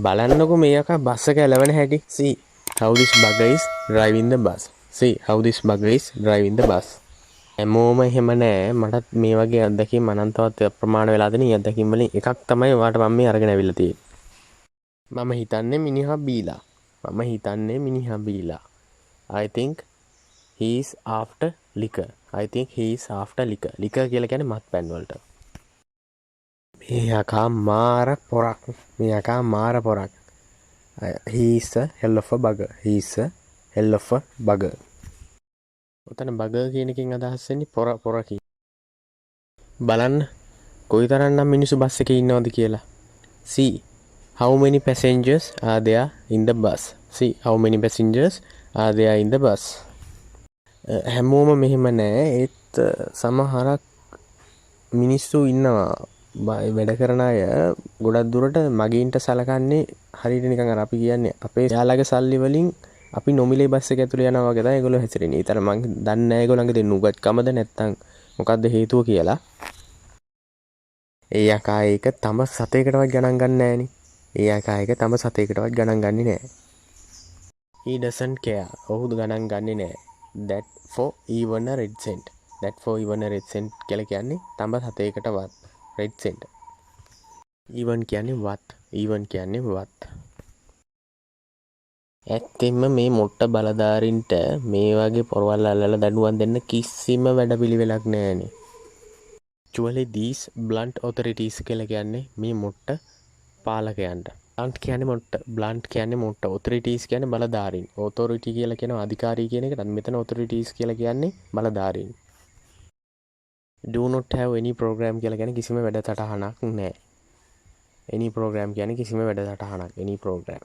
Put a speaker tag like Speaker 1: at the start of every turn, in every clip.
Speaker 1: බලන්නකො මේ යකා බස් එක එලවන හැටි. see how this bugger is driving the bus. see how this bugger is driving the bus. හැමෝම එහෙම නෑ. මටත් මේ වගේ අත්දැකීම් අනන්තවත් ප්‍රමාණ වෙලා දෙන අත්දැකීම් වලින් එකක් තමයි ඔයාලට මම මේ අරගෙන අවිල්ලා තියෙන්නේ. මම හිතන්නේ මිනිහා බීලා. I think he is after liquor. liquor කියලා කියන්නේ මත්පැන් වලට. මේ යකා මාර පොරක්. he is a hell of a bugger. ඔතන බගර් කියන එකෙන් අදහස් වෙන්නේ පොර කියන. බලන්න කොයිතරම්නම් මිනිස්සු බස් එකේ ඉන්නවද කියලා. see how many passengers are there in the bus. හැමෝම මෙහෙම නෑ. ඒත් සමහරක් මිනිස්සු ඉන්නවා වැඩ කරන අය ගොඩක් දුරට මගීන්ට සලකන්නේ හරියට නිකන් අර අපි කියන්නේ අපේ යාළගේ සල්ලි වලින් අපි නොමිලේ බස් එක ඇතුළේ යනවා වගේ තමයි ඒගොල්ලෝ හැසිරෙන්නේ. ඊතර මං දන්නේ නැහැ ඒගොල්ලන්ගේ දෙන්න උගත්කමද නැත්තම් මොකද්ද හේතුව කියලා. ඒ යකා ඒක තම සතේකටවත් ගණන් ගන්න නෑනේ. He doesn't care. ඔහු ගණන් ගන්නේ නෑ. that for even a red cent කියලා කියන්නේ තම සතේකටවත් red cent. even කියන්නේ වත්. ඇත්තෙන්ම මේ මොට්ට බලධාරීන්ට මේ වගේ පොරවල් අල්ලලා දඬුවම් දෙන්න කිසිම වැඩපිළිවෙලක් නැහැනේ. actually these blunt authorities කියලා කියන්නේ මේ මොට්ට පාලකයන්ට. blunt කියන්නේ මොට්ට authorities කියන්නේ බලධාරීන්. authority කියලා කියන අධිකාරී කියන එකට මෙතන authorities කියලා කියන්නේ බලධාරීන්. do not have any program කියලා කියන්නේ කිසිම වැඩසටහනක් නැහැ. any program කියන්නේ කිසිම වැඩසටහනක්. any program.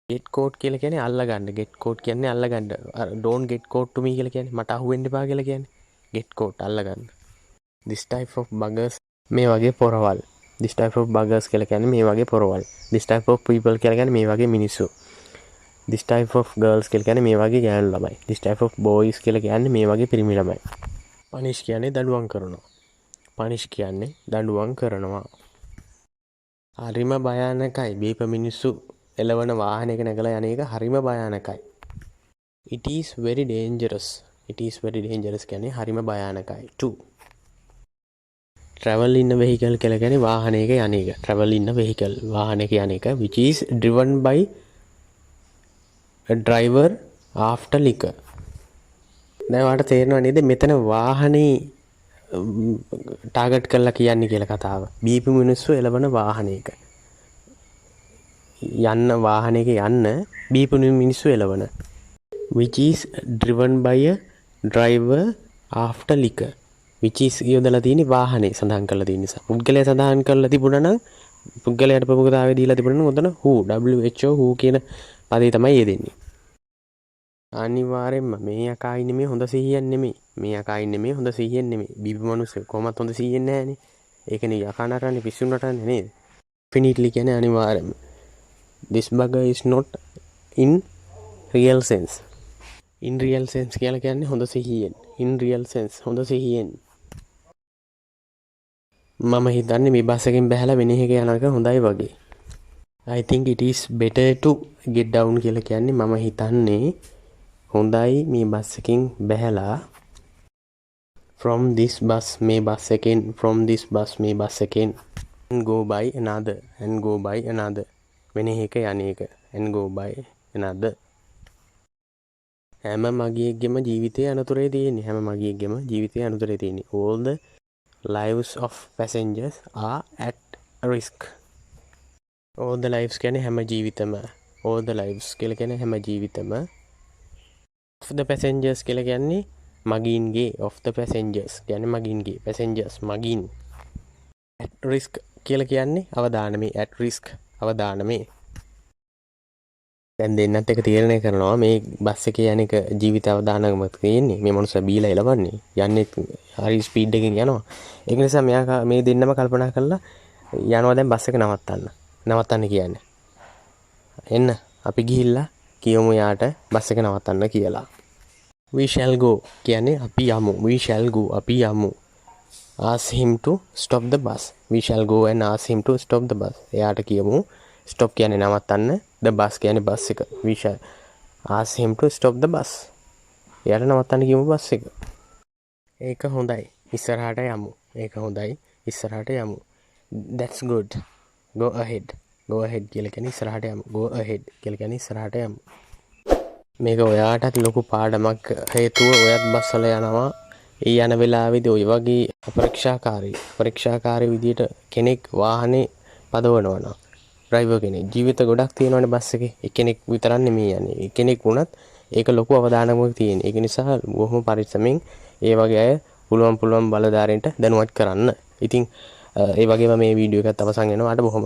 Speaker 1: get caught කියලා කියන්නේ අල්ලගන්න. don't get caught to me කියලා කියන්නේ මට අහුවෙන්න එපා කියලා කියන්නේ. get caught අල්ලගන්න. this type of buggers මේ වගේ පොරවල්. this type of buggers කියලා කියන්නේ මේ වගේ පොරවල්. this type of people කියලා කියන්නේ මේ වගේ මිනිස්සු. this type of girls කියලා කියන්නේ මේ වගේ ගෑනු ළමයි. this type of boys කියලා කියන්නේ මේ වගේ පිරිමි ළමයි. punish කියන්නේ දඬුවම් කරනවා. හරිම භයානකයි. බීප මිනිස්සු එලවන වාහනයක නැගලා යන එක හරිම භයානකයි. it is very dangerous කියන්නේ හරිම භයානකයි too. travel in a vehicle කියලා කියන්නේ වාහනයක යන එක. වාහනයක යන එක which is driven by a driver after liquor. දැන් ඔයාලට තේරෙනව නේද මෙතන වාහනේ ටාගට් කරලා කියන්නේ කියලා කතාව. බීප මිනිස්සු එලවන වාහනයක යන්න බීප මිනිස්සු එලවන which is driven by a driver after liquor. which is යොදලා තියෙන්නේ වාහනේ සඳහන් කරලා තියෙන නිසා. පුද්ගලයා සඳහන් කරලා තිබුණා නම් පුද්ගලයාට ප්‍රමුඛතාවය දීලා තිබුණා නම් උතන who කියන පදේ තමයි යෙදෙන්නේ. අනිවාර්යෙන්ම මේ යකා ඉන්නේ මේ හොඳ සිහියෙන් නෙමෙයි. බීප මිනිස්සු කොහොමත් හොඳ සිහියෙන් නැහැනේ. ඒකනේ යකා නටන්නේ පිස්සු නටන්නේ නේද? definitely කියන්නේ අනිවාර්යෙන්ම. this bugger is not in real sense. in real sense කියලා කියන්නේ හොඳ සිහියෙන්. මම හිතන්නේ මේ බස් එකෙන් බහැලා වෙන එකක යන එක හොඳයි වගේ. I think it is better to get down කියලා කියන්නේ මම හිතන්නේ හොඳයි මේ බස් එකෙන් බහැලා from this bus මේ බස් එකෙන් and go by another වෙන එකක යන එක and go by another. හැම මගියෙක්ගේම ජීවිතයේ අනතුරේ තියෙන්නේ. all the lives of passengers are at risk. all the lives කියන්නේ හැම ජීවිතම. all the lives කියලා කියන්නේ හැම ජීවිතම. of the passengers කියලා කියන්නේ මගීන්ගේ. of the passengers කියන්නේ මගීන්ගේ. passengers මගීන්. at risk කියලා කියන්නේ අවදානමේ. at risk අවදානමේ. දැන් දෙන්නත් එක තීරණය කරනවා මේ බස් එකේ යන එක ජීවිත අවදානමක් තියෙන්නේ. මේ මනුස්සයා බීලා එලවන්නේ. යන්නේ හරි ස්පීඩ් එකකින් යනවා. ඒක නිසා මෙයා මේ දෙන්නම කල්පනා කරලා යනවා දැන් බස් එක නවත්තන්න කියන්නේ. එන්න අපි ගිහිල්ලා කියමු යාට බස් එක නවත්තන්න කියලා. we shall go කියන්නේ අපි යමු. ask him to stop the bus. we shall go and ask him to stop the bus. එයාට කියමු stop කියන්නේ නවත්තන්න, the bus කියන්නේ බස් එක. we shall ask him to stop the bus. එයාට නවත්තන්න කියමු බස් එක. ඒක හොඳයි. ඉස්සරහට යමු. ඒක හොඳයි. ඉස්සරහට යමු. that's good. go ahead. go ahead කියලා කියන්නේ ඉස්සරහට යමු. go ahead කියලා කියන්නේ ඉස්සරහට යමු. මේක ඔයාටත් ලොකු පාඩමක්. හේතුව ඔයත් බස් වල යනවා. ඒ යන වෙලාවේදී ඔය වගේ පරීක්ෂාකාරී විදියට කෙනෙක් වාහනේ පදවනවා නම් ඩ්‍රයිවර් කෙනෙක් ජීවිත ගොඩක් තියෙනවනේ බස් එකේ. එක්කෙනෙක් විතරක් නෙමෙයි යන්නේ. එක්කෙනෙක් වුණත් ඒක ලොකු අවදානමක් තියෙන. ඒක නිසා බොහොම පරිස්සමෙන් ඒ වගේ අය පුළුවන් බලධාරීන්ට දැනුවත් කරන්න. ඉතින් ඒ වගේම මේ වීඩියෝ එකත් අවසන් වෙනවා. අට බොහොම